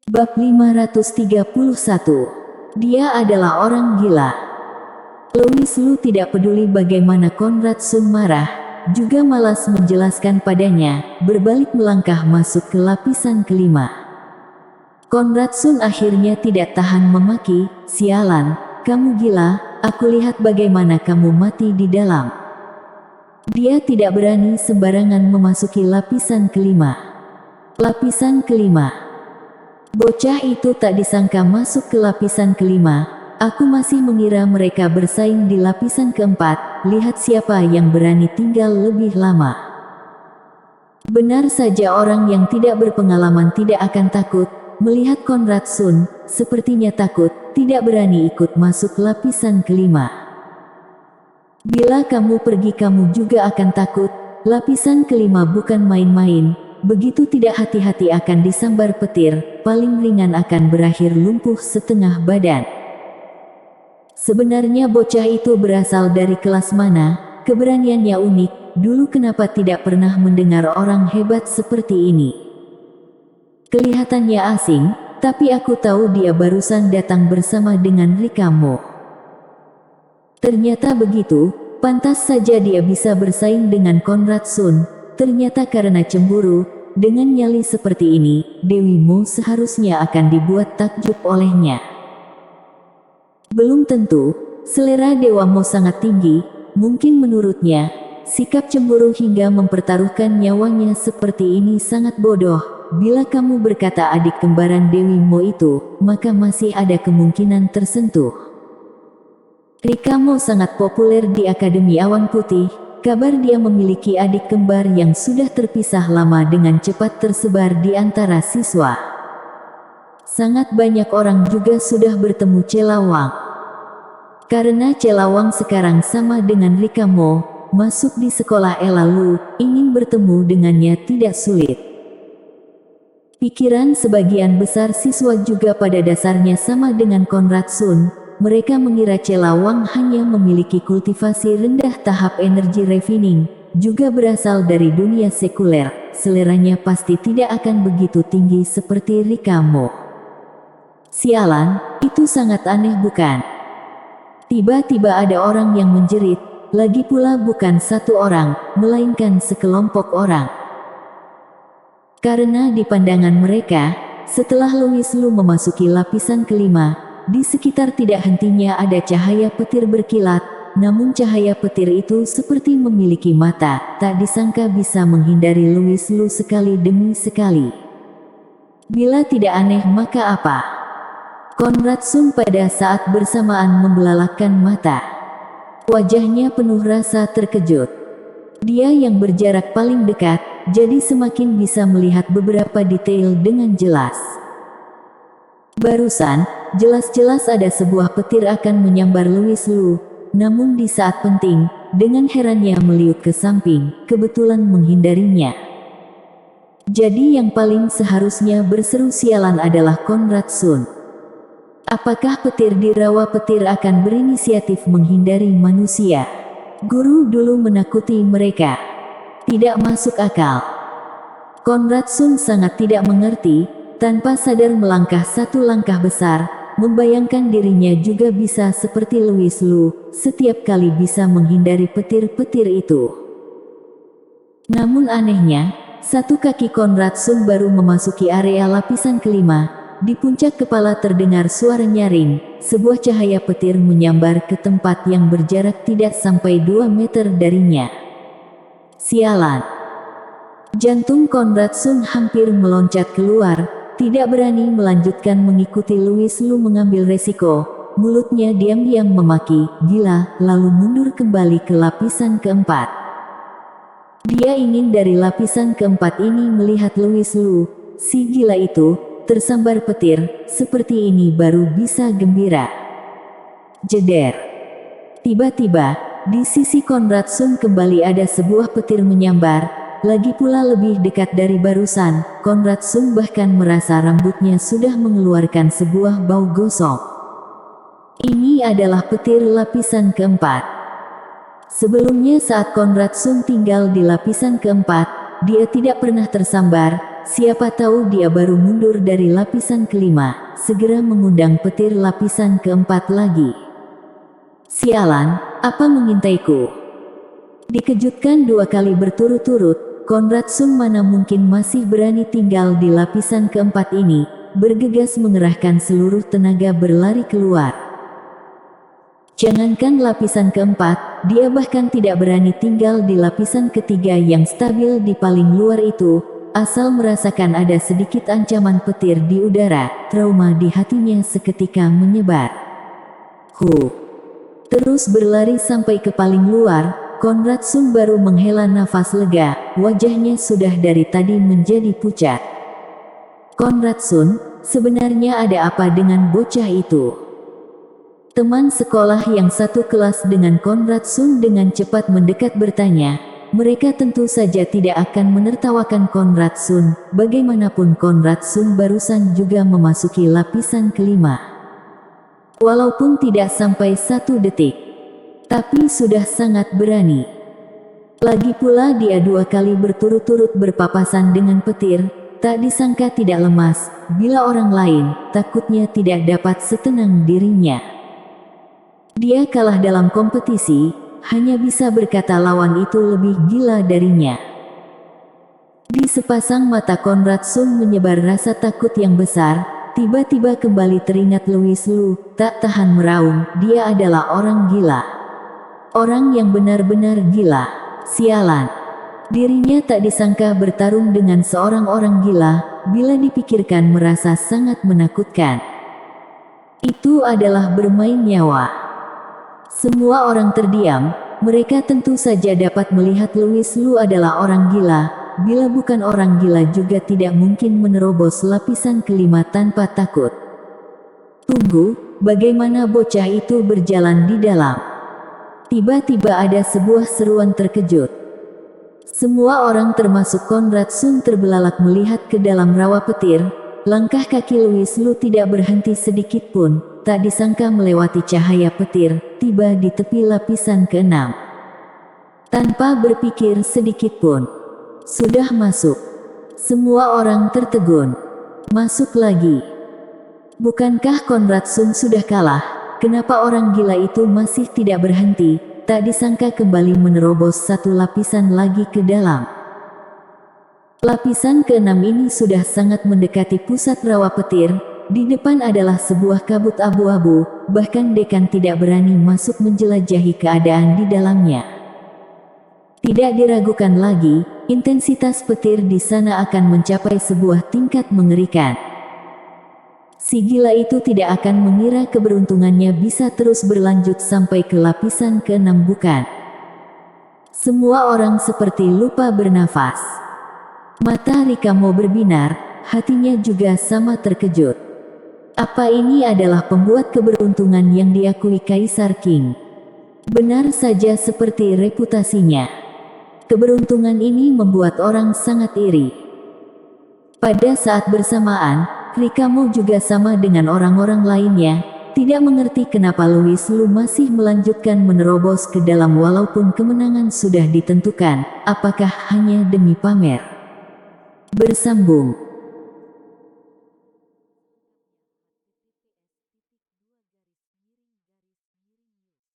Bab 531. Dia adalah orang gila. Louis Lu tidak peduli bagaimana Conrad Sun marah, juga malas menjelaskan padanya, berbalik melangkah masuk ke lapisan kelima. Conrad Sun akhirnya tidak tahan memaki, "Sialan, kamu gila, aku lihat bagaimana kamu mati di dalam." Dia tidak berani sembarangan memasuki lapisan kelima. Lapisan kelima. Bocah itu tak disangka masuk ke lapisan kelima. Aku masih mengira mereka bersaing di lapisan keempat. Lihat siapa yang berani tinggal lebih lama. Benar saja, orang yang tidak berpengalaman tidak akan takut. Melihat Conrad Sun, sepertinya takut, tidak berani ikut masuk lapisan kelima. Bila kamu pergi kamu juga akan takut. Lapisan kelima bukan main-main. Begitu tidak hati-hati akan disambar petir, paling ringan akan berakhir lumpuh setengah badan. Sebenarnya bocah itu berasal dari kelas mana? Keberaniannya unik. Dulu kenapa tidak pernah mendengar orang hebat seperti ini? Kelihatannya asing, tapi aku tahu dia barusan datang bersama dengan Rikamo. Ternyata begitu, pantas saja dia bisa bersaing dengan Conrad Sun. Ternyata karena cemburu. Dengan nyali seperti ini, Dewi Mo seharusnya akan dibuat takjub olehnya. Belum tentu, selera Dewa Mo sangat tinggi. Mungkin menurutnya, sikap cemburu hingga mempertaruhkan nyawanya seperti ini sangat bodoh. Bila kamu berkata adik kembaran Dewi Mo itu, maka masih ada kemungkinan tersentuh. Rikamo sangat populer di Akademi Awan Putih. Kabar dia memiliki adik kembar yang sudah terpisah lama dengan cepat tersebar di antara siswa. Sangat banyak orang juga sudah bertemu Celawang. Karena Celawang sekarang sama dengan Rikamo, masuk di sekolah lalu, ingin bertemu dengannya tidak sulit. Pikiran sebagian besar siswa juga pada dasarnya sama dengan Conrad Sun. Mereka mengira Celawang hanya memiliki kultivasi rendah tahap energi refining, juga berasal dari dunia sekuler. Seleranya pasti tidak akan begitu tinggi seperti Rikamo. Sialan, itu sangat aneh bukan? Tiba-tiba ada orang yang menjerit, lagi pula bukan satu orang, melainkan sekelompok orang. Karena di pandangan mereka, setelah Louis Lu memasuki lapisan kelima, di sekitar tidak hentinya ada cahaya petir berkilat, namun cahaya petir itu seperti memiliki mata, tak disangka bisa menghindari Louis Lu sekali demi sekali. Bila tidak aneh maka apa? Conrad Sun pada saat bersamaan membelalakkan mata. Wajahnya penuh rasa terkejut. Dia yang berjarak paling dekat, jadi semakin bisa melihat beberapa detail dengan jelas. Barusan, jelas-jelas ada sebuah petir akan menyambar Louis Lu, namun di saat penting, dengan herannya meliuk ke samping, kebetulan menghindarinya. Jadi yang paling seharusnya berseru sialan adalah Conrad Sun. Apakah petir di rawa petir akan berinisiatif menghindari manusia? Guru dulu menakuti mereka. Tidak masuk akal. Conrad Sun sangat tidak mengerti. Tanpa sadar melangkah satu langkah besar, membayangkan dirinya juga bisa seperti Louis Lu, setiap kali bisa menghindari petir-petir itu. Namun anehnya, satu kaki Conrad Sun baru memasuki area lapisan kelima, di puncak kepala terdengar suara nyaring, sebuah cahaya petir menyambar ke tempat yang berjarak tidak sampai 2 meter darinya. Sialan. Jantung Conrad Sun hampir meloncat keluar. Tidak berani melanjutkan mengikuti Louis Lu mengambil resiko, mulutnya diam-diam memaki, "Gila," lalu mundur kembali ke lapisan keempat. Dia ingin dari lapisan keempat ini melihat Louis Lu, si gila itu, tersambar petir, seperti ini baru bisa gembira. Jeder. Tiba-tiba, di sisi Conrad Sun kembali ada sebuah petir menyambar. Lagi pula lebih dekat dari barusan, Conrad Sun bahkan merasa rambutnya sudah mengeluarkan sebuah bau gosong. Ini adalah petir lapisan keempat. Sebelumnya saat Conrad Sun tinggal di lapisan keempat, dia tidak pernah tersambar, siapa tahu dia baru mundur dari lapisan kelima, segera mengundang petir lapisan keempat lagi. Sialan, apa mengintaiku? Dikejutkan 2 kali berturut-turut, Konrad Sun mana mungkin masih berani tinggal di lapisan keempat ini, bergegas mengerahkan seluruh tenaga berlari keluar. Jangankan lapisan keempat, dia bahkan tidak berani tinggal di lapisan ketiga yang stabil di paling luar itu, asal merasakan ada sedikit ancaman petir di udara, trauma di hatinya seketika menyebar. Terus berlari sampai ke paling luar, Konrad Sun baru menghela nafas lega, wajahnya sudah dari tadi menjadi pucat. Konrad Sun, sebenarnya ada apa dengan bocah itu? Teman sekolah yang satu kelas dengan Konrad Sun dengan cepat mendekat bertanya. Mereka tentu saja tidak akan menertawakan Konrad Sun, bagaimanapun Konrad Sun barusan juga memasuki lapisan kelima. Walaupun tidak sampai 1 detik, tapi sudah sangat berani. Lagi pula dia 2 kali berturut-turut berpapasan dengan petir, tak disangka tidak lemas, bila orang lain, takutnya tidak dapat setenang dirinya. Dia kalah dalam kompetisi, hanya bisa berkata lawan itu lebih gila darinya. Di sepasang mata Konrad Sun menyebar rasa takut yang besar, tiba-tiba kembali teringat Louis Lu, tak tahan meraung, dia adalah orang gila. Orang yang benar-benar gila. Sialan. Dirinya tak disangka bertarung dengan seorang orang gila, bila dipikirkan merasa sangat menakutkan. Itu adalah bermain nyawa. Semua orang terdiam, mereka tentu saja dapat melihat Louis Lu adalah orang gila, bila bukan orang gila juga tidak mungkin menerobos lapisan kelima tanpa takut. Tunggu, bagaimana bocah itu berjalan di dalam? Tiba-tiba ada sebuah seruan terkejut. Semua orang termasuk Konrad Sun terbelalak melihat ke dalam rawa petir, langkah kaki Louis Lu tidak berhenti sedikit pun. Tak disangka melewati cahaya petir, tiba di tepi lapisan ke-6. Tanpa berpikir sedikit pun, sudah masuk. Semua orang tertegun. Masuk lagi. Bukankah Konrad Sun sudah kalah? Kenapa orang gila itu masih tidak berhenti? Tak disangka kembali menerobos 1 lapisan lagi ke dalam. Lapisan ke-6 ini sudah sangat mendekati pusat rawa petir. Di depan adalah sebuah kabut abu-abu, bahkan dekan tidak berani masuk menjelajahi keadaan di dalamnya. Tidak diragukan lagi, intensitas petir di sana akan mencapai sebuah tingkat mengerikan. Si gila itu tidak akan mengira keberuntungannya bisa terus berlanjut sampai ke lapisan ke-6 bukan? Semua orang seperti lupa bernafas. Mata Rikamo berbinar, hatinya juga sama terkejut. Apa ini adalah pembuat keberuntungan yang diakui Kaisar Qing? Benar saja seperti reputasinya. Keberuntungan ini membuat orang sangat iri. Pada saat bersamaan, Rikamo juga sama dengan orang-orang lainnya, tidak mengerti kenapa Louis Lu masih melanjutkan menerobos ke dalam walaupun kemenangan sudah ditentukan, apakah hanya demi pamer? Bersambung.